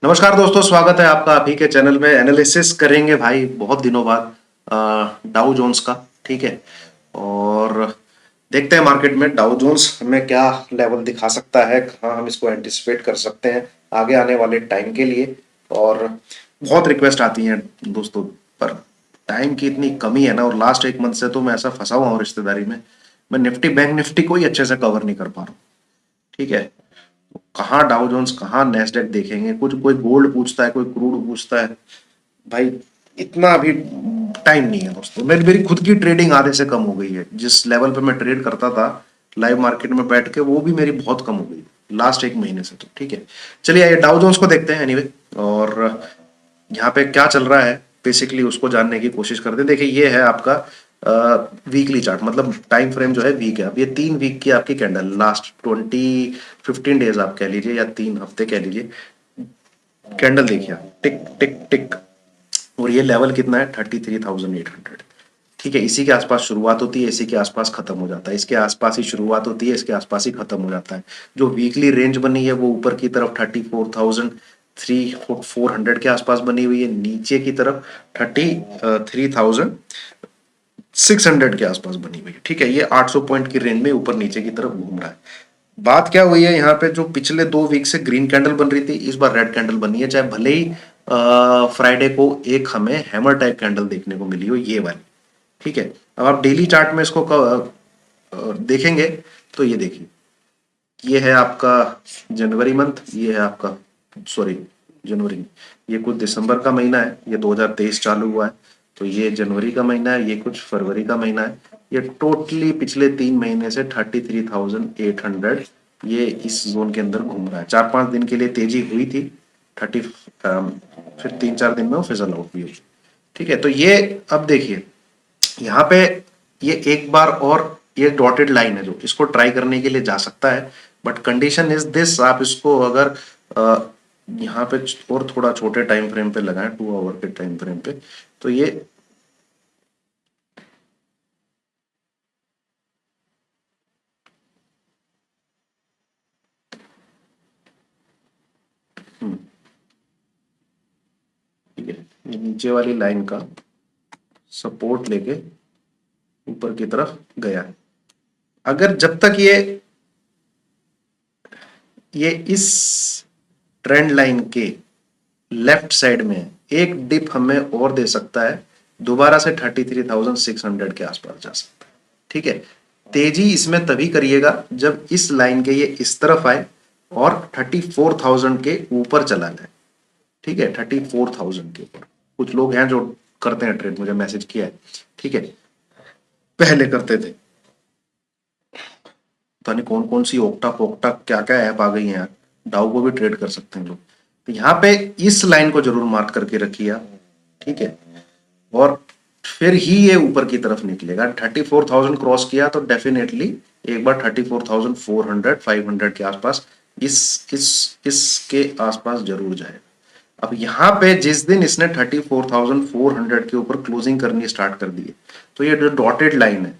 नमस्कार दोस्तों, स्वागत है आपका अभी के चैनल में। एनालिसिस करेंगे भाई बहुत दिनों बाद डाउ जोन्स का। ठीक है, और देखते हैं मार्केट में डाउ जोन्स हमें क्या लेवल दिखा सकता है, कहाँ हम इसको एंटिसिपेट कर सकते हैं आगे आने वाले टाइम के लिए। और बहुत रिक्वेस्ट आती हैं दोस्तों, पर टाइम की इतनी कमी है ना, और लास्ट एक मंथ से तो मैं ऐसा फंसा हुआ हूँ रिश्तेदारी में, मैं निफ्टी बैंक निफ्टी को ही अच्छे से कवर नहीं कर पा रहा हूँ। ठीक है, कहाँ डाउ जोन्स कहाँ नेस्डेक देखेंगे, कुछ कोई गोल्ड पूछता है, कोई क्रूड पूछता है। भाई इतना अभी टाइम नहीं है दोस्तों। मेरी खुद की ट्रेडिंग आधे से कम हो गई है। जिस लेवल पे मैं ट्रेड करता था लाइव मार्केट में बैठ के, वो भी मेरी बहुत कम हो गई लास्ट एक महीने से। तो ठीक है, चलिए आइए डाउ जोन्स को देखते हैं एनीवे। और यहाँ पे क्या चल रहा है बेसिकली उसको जानने की कोशिश करते हैं। देखिए ये है आपका वीकली चार्ट, मतलब टाइम फ्रेम जो है वीक है। अब ये 3 वीक की आपकी कैंडल, लास्ट 15 डेज आप कह लीजिए या 3 हफ्ते कह लीजिए, कैंडल देखिए आप, टिक टिक टिक। और ये लेवल कितना है? 33,800। ठीक है, इसी के आसपास शुरुआत होती है, इसी के आसपास खत्म हो जाता है, इसके आसपास ही शुरुआत होती है, इसके आसपास ही खत्म हो जाता है। जो वीकली रेंज बनी है वो ऊपर की तरफ 34,400 के आसपास बनी हुई है, नीचे की तरफ 33,600 के आसपास बनी हुई है। ठीक है, ये 800 पॉइंट की रेंज में ऊपर नीचे की तरफ घूम रहा है। बात क्या हुई है यहाँ पे, जो पिछले 2 वीक से ग्रीन कैंडल बन रही थी, इस बार रेड कैंडल बनी है। चाहे भले ही फ्राइडे को एक हमें हैमर टाइप कैंडल देखने को मिली हो, ये वाली। ठीक है, अब आप डेली चार्ट में इसको देखेंगे तो ये देखिए, ये है आपका जनवरी मंथ, ये है आपका, सॉरी जनवरी नहीं, ये कुछ दिसंबर का महीना है, ये 2023 चालू हुआ है। तो ये जनवरी का महीना है, ये कुछ फरवरी का महीना है। ये टोटली पिछले 3 महीने से 33,800 ये इस जोन के अंदर घूम रहा है। 4-5 दिन के लिए तेजी हुई थी 30, फिर 3-4 दिन में वो फिजल आउट भी हुई। ठीक है, तो ये अब देखिए यहाँ पे, ये एक बार और ये डॉटेड लाइन है जो इसको ट्राई करने के लिए जा सकता है। बट कंडीशन इज दिस, आप इसको अगर यहाँ पे और थोड़ा छोटे टाइम फ्रेम पे लगाएं, 2 आवर के टाइम फ्रेम पे, तो ये ठीक है, ये नीचे वाली लाइन का सपोर्ट लेके ऊपर की तरफ गया है। अगर जब तक ये इस ट्रेंड लाइन के लेफ्ट साइड में एक डिप हमें और दे सकता है, दोबारा से 33,600 के आसपास जा सकता है। ठीक है, तेजी इसमें तभी करिएगा जब इस लाइन के ये इस तरफ आए और 34,000 के ऊपर चला जाए। ठीक है, 34,000 के ऊपर। कुछ लोग हैं जो करते हैं ट्रेड, मुझे मैसेज किया है। ठीक है, पहले करते थे, पता नहीं कौन कौन सी ओक्टा पोक्टा क्या क्या ऐप आ गई हैं यार, डाउ को भी ट्रेड कर सकते हैं लोग। तो यहाँ पे इस लाइन को जरूर मार्क करके रखिए आप। ठीक है, और फिर ही ये ऊपर की तरफ निकलेगा। 34,000 क्रॉस किया तो डेफिनेटली एक बार 34,400 500 के आसपास इसके आसपास जरूर जाएगा। अब यहाँ पे जिस दिन इसने 34,400 के ऊपर क्लोजिंग करनी स्टार्ट कर दी है, तो ये जो डॉटेड लाइन है,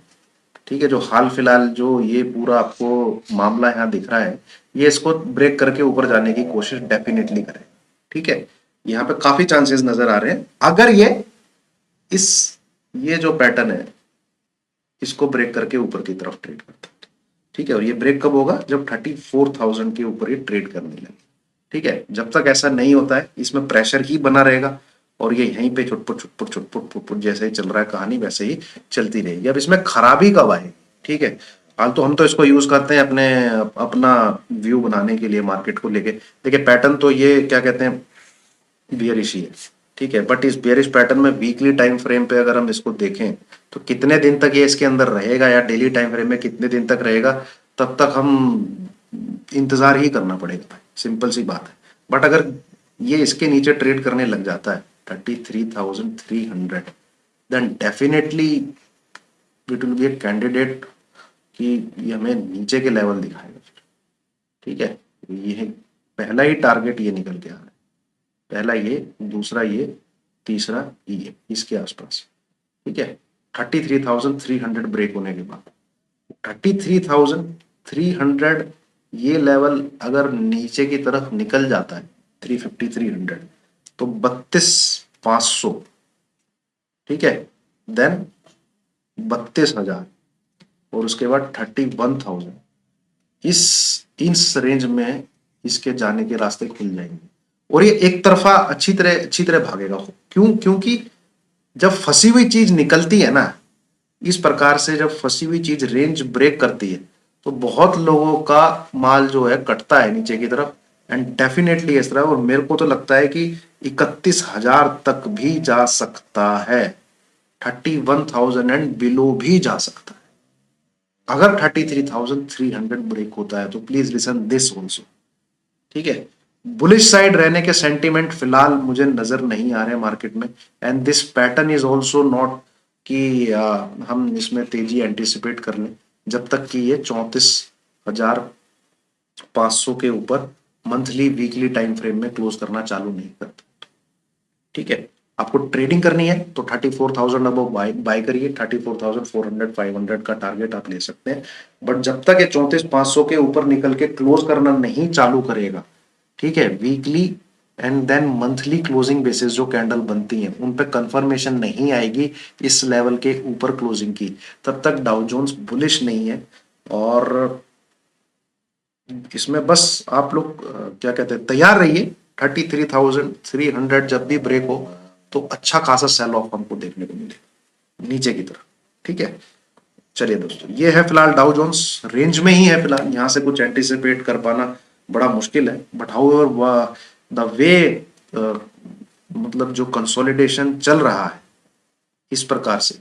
ठीक है, जो हाल फिलहाल जो ये पूरा आपको मामला यहाँ दिख रहा है, ये इसको ब्रेक करके ऊपर जाने की कोशिश डेफिनेटली करें। ठीक है, यहाँ पे काफी चांसेस नजर आ रहे हैं। अगर इस ये जो पैटर्न है इसको ब्रेक करके ऊपर की तरफ ट्रेड करता है। ठीक है, और ये ब्रेक कब होगा? जब 34,000 के ऊपर ये ट्रेड करने लगे। ठीक है, जब तक ऐसा नहीं होता है इसमें प्रेशर ही बना रहेगा, और ये यहीं पे छुटपुट छुटपुट छुटपुट फुटपुट जैसे ही चल रहा है कहानी, वैसे ही चलती रहेगी। अब इसमें खराबी कब आए? ठीक है, हाल तो हम तो इसको यूज करते हैं अपने अपना व्यू बनाने के लिए मार्केट को लेके। देखिए पैटर्न तो ये क्या कहते हैं, बियरिश ही है। ठीक है, बट इस बियरिश पैटर्न में वीकली टाइम फ्रेम पे अगर हम इसको देखें तो कितने दिन तक ये इसके अंदर रहेगा, या डेली टाइम फ्रेम में कितने दिन तक रहेगा, तब तक हम इंतजार ही करना पड़ेगा भाई, सिंपल सी बात है। बट अगर ये इसके नीचे ट्रेड करने लग जाता है 33,300, then definitely it will be a candidate कि ये हमें नीचे के लेवल दिखाएगा फिर। ठीक है, ये पहला ही टारगेट ये निकल के आ रहा है, पहला ये, दूसरा ये, तीसरा ये, इसके आसपास। ठीक है, 33,300 ब्रेक होने के बाद 33,300 ये लेवल अगर नीचे की तरफ निकल जाता है, 350 300, तो 32,500, ठीक है, देन 32,000 और उसके बाद 31,000। इस रेंज में इसके जाने के रास्ते खुल जाएंगे और ये एक तरफा अच्छी तरह भागेगा। क्योंकि जब फंसी हुई चीज निकलती है ना, इस प्रकार से जब फंसी हुई चीज रेंज ब्रेक करती है तो बहुत लोगों का माल जो है कटता है नीचे की तरफ, एंड डेफिनेटली इस तरह। और मेरे को तो लगता है कि 31,000 तक भी जा सकता है, 31,000 एंड बिलो भी जा सकता है। अगर 33,300 ब्रेक होता है तो प्लीज लिसन दिस ऑल्सो, ठीक है। बुलिश साइड रहने के सेंटीमेंट फिलहाल मुझे नजर नहीं आ रहे मार्केट में, and this pattern is also not कि हम इसमें तेजी एंटिसिपेट कर लें जब तक कि ये 34,500 के ऊपर मंथली वीकली टाइम फ्रेम में क्लोज करना चालू नहीं करता, ठीक है। आपको ट्रेडिंग करनी है तो 34,000 अब बाय करिए, 34,400 500 का टारगेट आप ले सकते हैं। बट जब तक ये 34,500 के ऊपर निकल के क्लोज करना नहीं चालू करेगा, ठीक है, weekly and then monthly closing basis जो कैंडल बनती हैं उन पे कंफर्मेशन नहीं आएगी इस लेवल के ऊपर क्लोजिंग की, तब तक डाउ जोन्स बुलिश नहीं है। और इसमें बस आप लोग क्या कहते हैं, तैयार रहिए। 33,300 जब भी ब्रेक हो तो अच्छा खासा सेल ऑफ हमको देखने को मिलेगा नीचे की तरफ, ठीक है। चलिए दोस्तों, ये है फिलहाल डाउ जोन्स रेंज में ही है फिलहाल, यहां से कुछ एंटिसिपेट कर पाना बड़ा मुश्किल है। बट हाउएवर द वे मतलब जो कंसोलिडेशन चल रहा है इस प्रकार से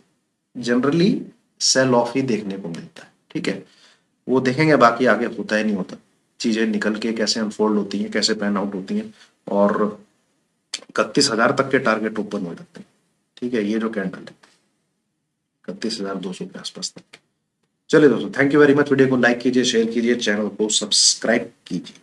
जनरली सेल ऑफ ही देखने को मिलता है, ठीक है। वो देखेंगे बाकी आगे होता है नहीं होता, चीजें निकल के कैसे अनफोल्ड होती हैं, कैसे पैन आउट होती हैं, और 31,000 तक के टारगेट ओपन हो जाते हैं, ठीक है। ये जो कैंडल है 31,200 के आसपास तक। चलिए दोस्तों, thank you very much. Video को लाइक कीजिए, शेयर कीजिए, चैनल को सब्सक्राइब कीजिए।